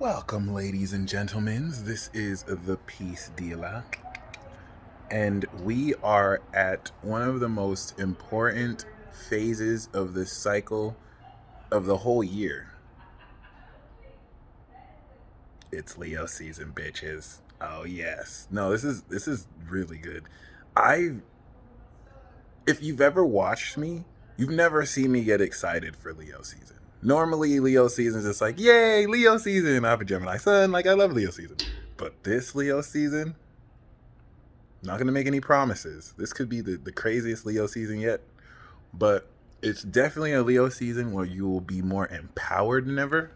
Welcome, ladies and gentlemen. This is the Peace Dealer, and we are at one of the most important phases of the cycle of the whole year. It's Leo season, bitches. Oh yes. No, this is really good. I If you've ever watched me, you've never seen me get excited for Leo season. Normally, Leo season is just like, yay, Leo season. I have a Gemini sun. Like, I love Leo season. But this Leo season, not going to make any promises. This could be the craziest Leo season yet. But it's definitely a Leo season where you will be more empowered than ever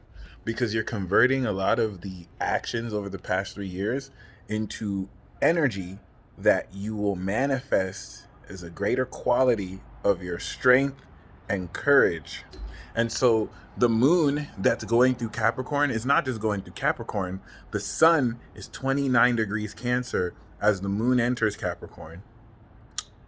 because you're converting a lot of the actions over the past 3 years into energy that you will manifest as a greater quality of your strength and courage. And so the moon that's going through Capricorn is not just going through Capricorn. The sun is 29 degrees Cancer as the moon enters Capricorn.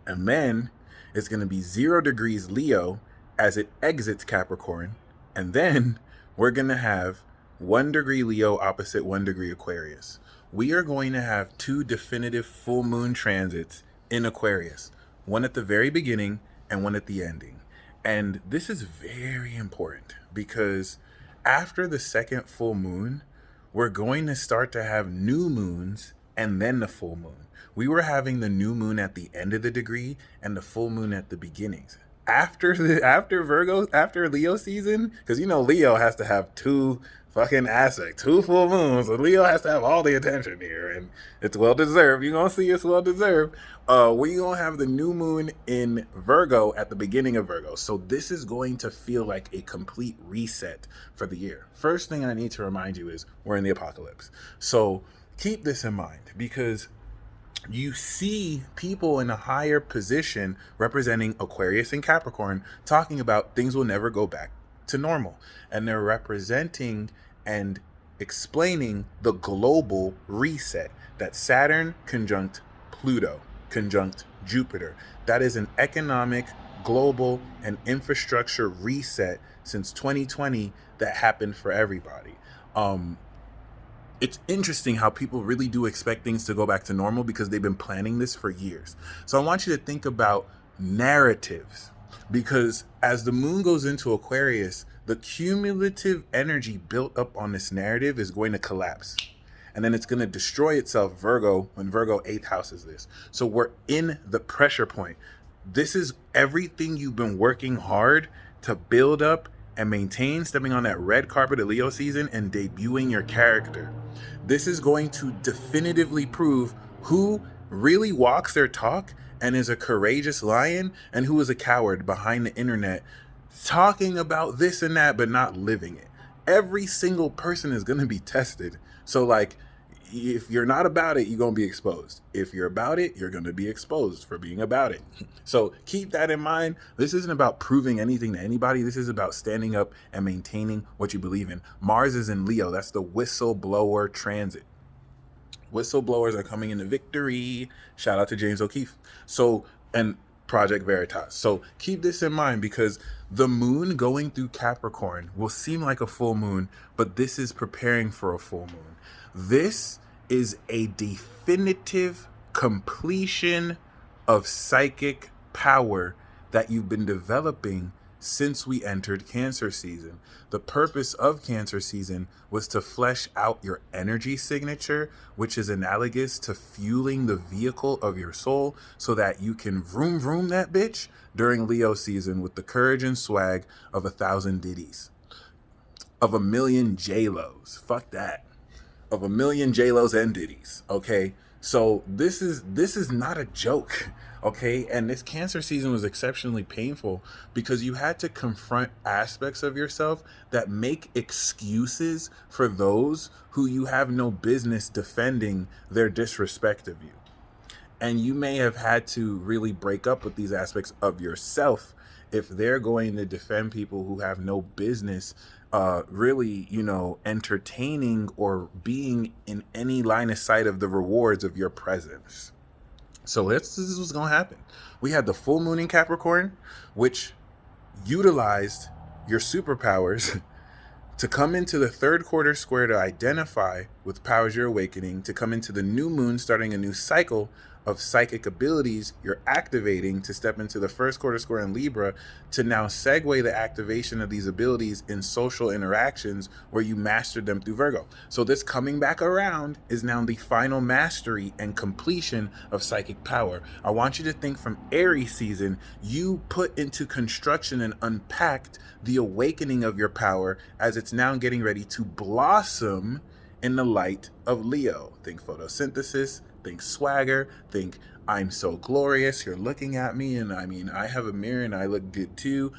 And then it's going to be 0 degrees Leo as it exits Capricorn. And then we're going to have 1 degree Leo opposite 1 degree Aquarius. We are going to have 2 definitive full moon transits in Aquarius, one at the very beginning and one at the ending. And this is very important because after the second full moon, we're going to start to have new moons and then the full moon. We were having the new moon at the end of the degree and the full moon at the beginnings. After Leo season, because Leo has to have 2 fucking aspects, 2 full moons. So Leo has to have all the attention here, and it's well deserved. You're gonna see it's well deserved. We're gonna have the new moon in Virgo at the beginning of Virgo. So this is going to feel like a complete reset for the year. First thing I need to remind you is we're in the apocalypse. So keep this in mind because you see people in a higher position representing Aquarius and Capricorn talking about things will never go back to normal. And they're representing and explaining the global reset that Saturn conjunct Pluto, conjunct Jupiter. That is an economic, global, and infrastructure reset since 2020 that happened for everybody. It's interesting how people really do expect things to go back to normal because they've been planning this for years. So I want you to think about narratives because as the moon goes into Aquarius, the cumulative energy built up on this narrative is going to collapse. And then it's going to destroy itself, Virgo, when Virgo 8th house is this. So we're in the pressure point. This is everything you've been working hard to build up and maintain, stepping on that red carpet of Leo season and debuting your character. This is going to definitively prove who really walks their talk and is a courageous lion and who is a coward behind the internet talking about this and that but not living it. Every single person is going to be tested. So like, if you're not about it, you're going to be exposed. If you're about it, you're going to be exposed for being about it. So keep that in mind. This isn't about proving anything to anybody. This is about standing up and maintaining what you believe in. Mars is in Leo. That's the whistleblower transit. Whistleblowers are coming into victory. Shout out to James O'Keefe. So, and Project Veritas. So keep this in mind because the moon going through Capricorn will seem like a full moon, but this is preparing for a full moon. This is a definitive completion of psychic power that you've been developing since we entered Cancer season. The purpose of Cancer season was to flesh out your energy signature, which is analogous to fueling the vehicle of your soul so that you can vroom vroom that bitch during Leo season with the courage and swag of 1,000 ditties, of 1,000,000 J-Los. Fuck that. Of 1,000,000 J-Los and ditties. Okay. So this is not a joke. Okay. And this Cancer season was exceptionally painful because you had to confront aspects of yourself that make excuses for those who you have no business defending their disrespect of you. And you may have had to really break up with these aspects of yourself if they're going to defend people who have no business really, entertaining or being in any line of sight of the rewards of your presence. So this is what's going to happen. We had the full moon in Capricorn, which utilized your superpowers To come into the third quarter square to identify with powers you're awakening, to come into the new moon, starting a new cycle of psychic abilities you're activating, to step into the first quarter square in Libra, to now segue the activation of these abilities in social interactions where you mastered them through Virgo. So this coming back around is now the final mastery and completion of psychic power. I want you to think from Aries season, you put into construction and unpacked the awakening of your power as it's now getting ready to blossom in the light of Leo. Think photosynthesis, think swagger, think I'm so glorious, you're looking at me, and I mean, I have a mirror and I look good too.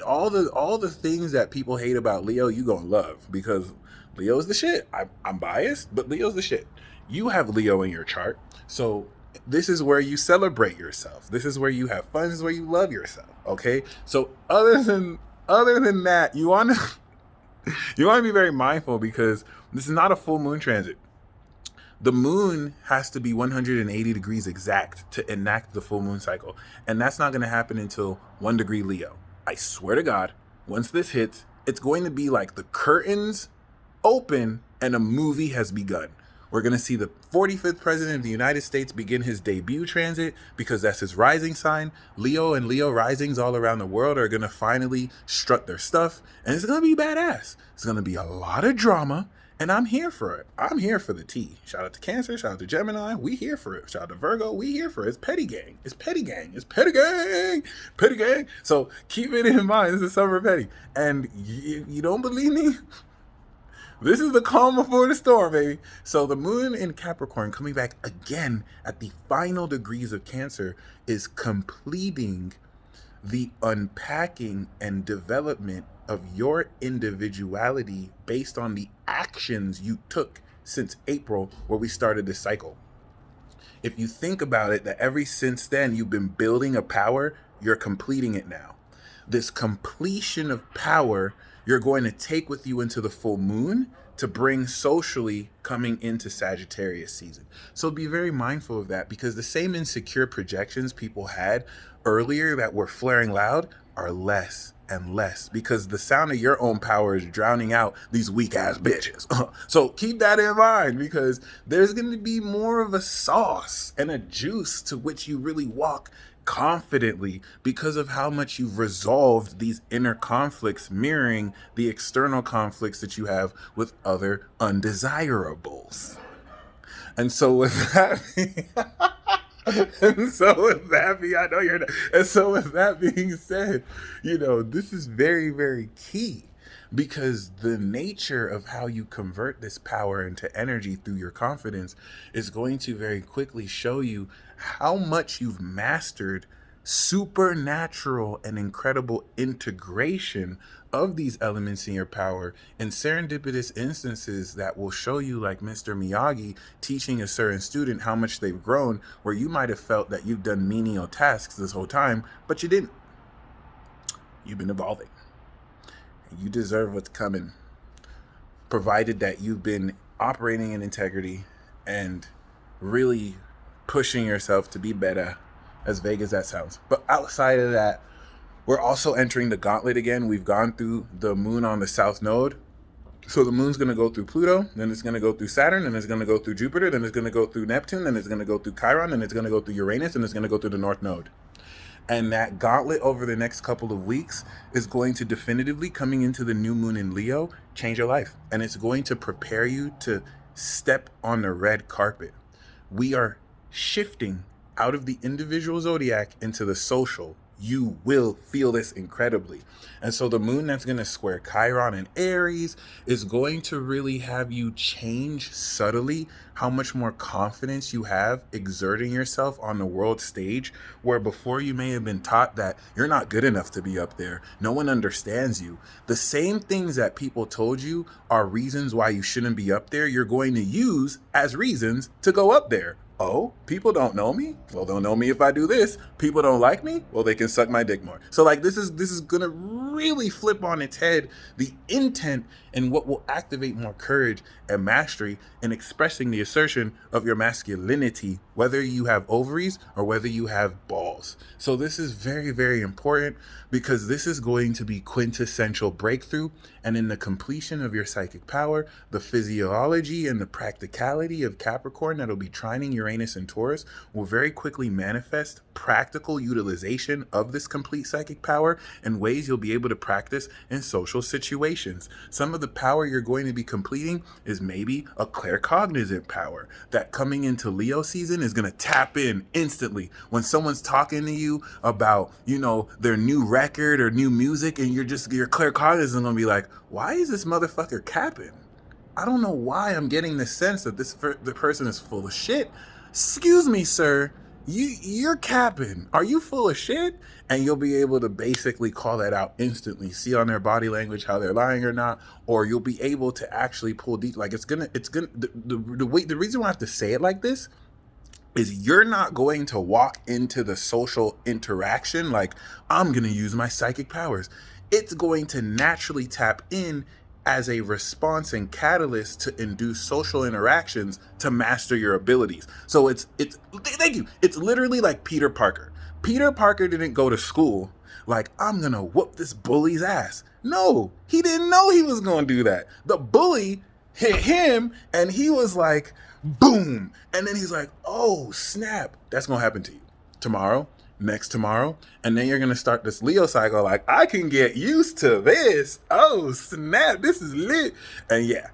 All the things that people hate about Leo, you gonna love, because Leo's the shit. I'm biased, but Leo's the shit. You have Leo in your chart, so this is where you celebrate yourself. This is where you have fun. This is where you love yourself. Okay, so other than that, you want to be very mindful, because this is not a full moon transit. The moon has to be 180 degrees exact to enact the full moon cycle. And that's not going to happen until 1 degree Leo. I swear to God, once this hits, it's going to be like the curtains open and a movie has begun. We're going to see the 45th president of the United States begin his debut transit, because that's his rising sign. Leo and Leo risings all around the world are going to finally strut their stuff. And it's going to be badass. It's going to be a lot of drama. And I'm here for it. I'm here for the tea. Shout out to Cancer. Shout out to Gemini. We here for it. Shout out to Virgo. We here for it. It's petty gang. It's petty gang. It's petty gang. Petty gang. So keep it in mind. This is summer petty. And you don't believe me? This is the calm before the storm, baby. So the moon in Capricorn coming back again at the final degrees of Cancer is completing the unpacking and development of your individuality based on the actions you took since April, where we started this cycle. If you think about it, that ever since then you've been building a power, you're completing it now. This completion of power you're going to take with you into the full moon to bring socially coming into Sagittarius season. So be very mindful of that, because the same insecure projections people had earlier that were flaring loud are less and less, because the sound of your own power is drowning out these weak ass bitches. So keep that in mind, because there's going to be more of a sauce and a juice to which you really walk confidently, because of how much you've resolved these inner conflicts, mirroring the external conflicts that you have with other undesirables. And so with that I know you're not. And so with that being said, this is very, very key, because the nature of how you convert this power into energy through your confidence is going to very quickly show you how much you've mastered supernatural and incredible integration of these elements in your power in serendipitous instances that will show you, like Mr. Miyagi teaching a certain student how much they've grown, where you might have felt that you've done menial tasks this whole time, but you didn't. You've been evolving. You deserve what's coming, provided that you've been operating in integrity and really pushing yourself to be better, as vague as that sounds. But outside of that, we're also entering the gauntlet again. We've gone through the moon on the south node. So the moon's going to go through Pluto, then it's going to go through Saturn, then it's going to go through Jupiter, then it's going to go through Neptune, then it's going to go through Chiron, then it's going to go through Uranus, and it's going to go through the north node. And that gauntlet over the next couple of weeks is going to definitively, coming into the new moon in Leo, change your life. And it's going to prepare you to step on the red carpet. We are shifting out of the individual zodiac into the social. You will feel this incredibly. And so the moon that's going to square Chiron and Aries is going to really have you change subtly how much more confidence you have exerting yourself on the world stage, where before you may have been taught that you're not good enough to be up there. No one understands you. The same things that people told you are reasons why you shouldn't be up there, you're going to use as reasons to go up there. Oh, people don't know me? Well, they'll know me if I do this. People don't like me? Well, they can suck my dick more. So like this is gonna really flip on its head the intent and what will activate more courage and mastery in expressing the assertion of your masculinity, whether you have ovaries or whether you have balls. So this is very, very important, because this is going to be quintessential breakthrough And in the completion of your psychic power, the physiology and the practicality of Capricorn that'll be trining Uranus and Taurus will very quickly manifest practical utilization of this complete psychic power in ways you'll be able to practice in social situations. Some of the power you're going to be completing is maybe a claircognizant power that coming into Leo season is going to tap in instantly when someone's talking to you about, their new record or new music, and your claircognizant going to be like, why is this motherfucker capping? I don't know why I'm getting the sense that the person is full of shit. Excuse me, sir. You're capping. Are you full of shit? And you'll be able to basically call that out instantly. See on their body language how they're lying or not, or you'll be able to actually pull deep. Like the reason why I have to say it like this is you're not going to walk into the social interaction like, I'm going to use my psychic powers. It's going to naturally tap in as a response and catalyst to induce social interactions to master your abilities. So thank you. It's literally like Peter Parker. Peter Parker didn't go to school like, I'm going to whoop this bully's ass. No, he didn't know he was going to do that. The bully hit him and he was like, boom. And then he's like, oh, snap. That's going to happen to you tomorrow, next tomorrow. And then you're going to start this Leo cycle like, I can get used to this. Oh, snap. This is lit. And yeah.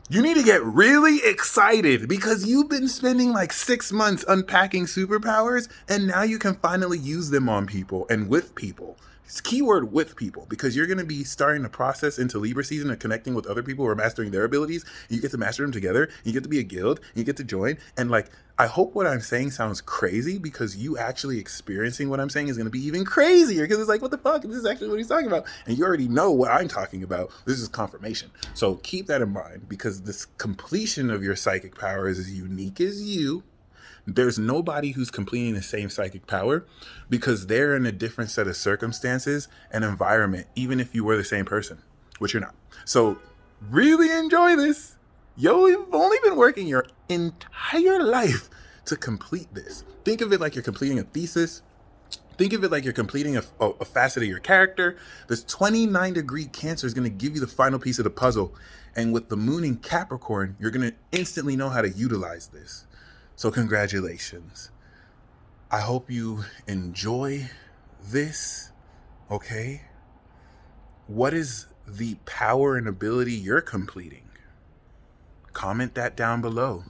You need to get really excited because you've been spending like 6 months unpacking superpowers and now you can finally use them on people and with people. It's keyword with people because you're going to be starting the process into Libra season of connecting with other people who are mastering their abilities. You get to master them together. You get to be a guild. You get to join. And I hope what I'm saying sounds crazy because you actually experiencing what I'm saying is going to be even crazier because it's like, what the fuck? This is actually what he's talking about. And you already know what I'm talking about. This is confirmation. So keep that in mind because this completion of your psychic power is as unique as you. There's nobody who's completing the same psychic power because they're in a different set of circumstances and environment, even if you were the same person, which you're not. So really enjoy this. You've only been working your entire life to complete this. Think of it like you're completing a thesis. Think of it like you're completing a facet of your character. This 29-degree Cancer is going to give you the final piece of the puzzle. And with the moon in Capricorn, you're going to instantly know how to utilize this. So congratulations. I hope you enjoy this, okay? What is the power and ability you're completing? Comment that down below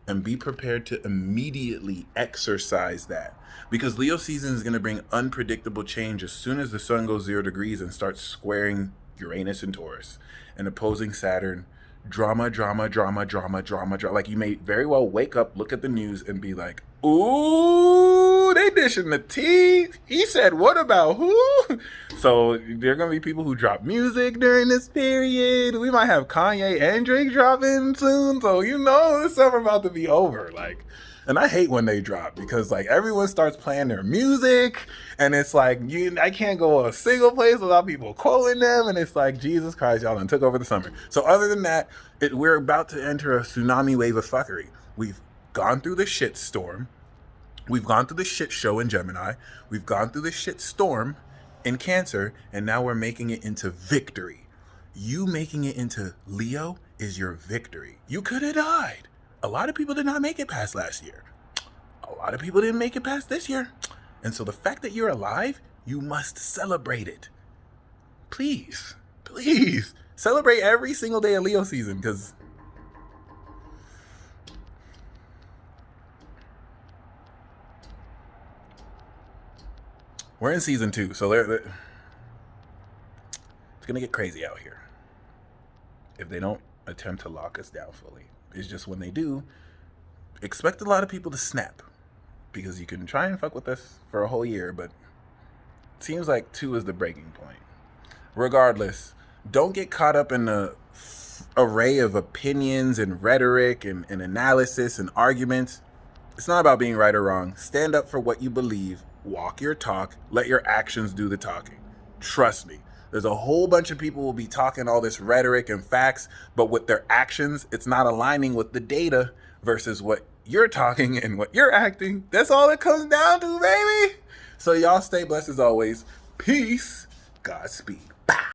and be prepared to immediately exercise that because Leo season is going to bring unpredictable change as soon as the sun goes 0 degrees and starts squaring Uranus and Taurus and opposing Saturn. Drama. Like you may very well wake up, look at the news and be like, ooh, they dishing the tea. He said, what about who? So there are going to be people who drop music during this period. We might have Kanye and Drake dropping soon. So, it's summer about to be over. And I hate when they drop because everyone starts playing their music and it's like, I can't go a single place without people quoting them. And it's like, Jesus Christ, y'all done took over the summer. So other than that, we're about to enter a tsunami wave of fuckery. We've gone through the shit storm. We've gone through the shit show in Gemini. We've gone through the shit storm in Cancer. And now we're making it into victory. You making it into Leo is your victory. You could have died. A lot of people did not make it past last year. A lot of people didn't make it past this year. And so the fact that you're alive, you must celebrate it. Please celebrate every single day of Leo season because we're in season 2. So it's going to get crazy out here if they don't attempt to lock us down fully. It's just when they do, expect a lot of people to snap because you can try and fuck with us for a whole year, but it seems like 2 is the breaking point. Regardless, don't get caught up in the array of opinions and rhetoric and analysis and arguments. It's not about being right or wrong. Stand up for what you believe, walk your talk, let your actions do the talking. Trust me. There's a whole bunch of people will be talking all this rhetoric and facts, but with their actions, it's not aligning with the data versus what you're talking and what you're acting. That's all it comes down to, baby. So y'all stay blessed as always. Peace. Godspeed.